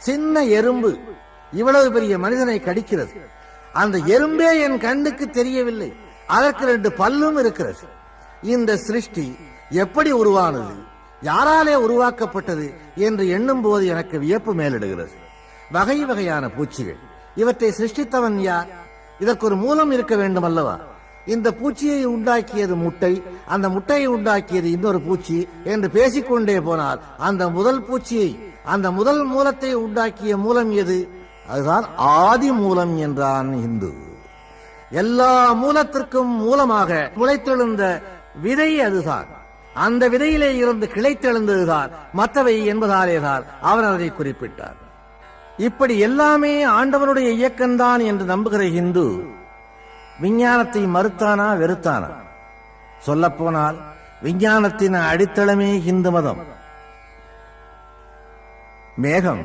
சின்ன எறும்பு இவ்வளவு பெரிய மனிதனை கடிக்கிறது. அந்த எறும்பே என் கண்ணுக்கு தெரியவில்லை, அதற்கு 2 பல்லும் இருக்கிறது. இந்த சிருஷ்டி எப்படி உருவானது, யாராலே உருவாக்கப்பட்டது என்று எண்ணும் போது எனக்கு வியப்பு மேலிடுகிறது. வகை வகையான பூச்சிகள், இவற்றை சிருஷ்டித்தவன் யார்? இதற்கு ஒரு மூலம் இருக்க வேண்டும் அல்லவா? இந்த பூச்சியை உண்டாக்கியது முட்டை, அந்த முட்டையை உண்டாக்கியது இன்னொரு பூச்சி என்று பேசிக்கொண்டே போனால் அந்த முதல் பூச்சியை, அந்த முதல் மூலத்தை உண்டாக்கிய மூலம் எது? அதுதான் ஆதி மூலம் என்றான் இந்து. எல்லா மூலத்திற்கும் மூலமாக முளைத்தெழுந்த விதை அதுதான். அந்த விதையிலே இருந்து கிளைத்தெழுந்ததுதான் மற்றவை என்பதாலேதான் அவர் அதை குறிப்பிட்டார். இப்படி எல்லாமே ஆண்டவனுடைய இயக்கம்தான் என்று நம்புகிற இந்து விஞ்ஞானத்தை மறுத்தானா வெறுத்தானா? சொல்லப்போனால் விஞ்ஞானத்தின் அடித்தளமே இந்து மதம். மேகம்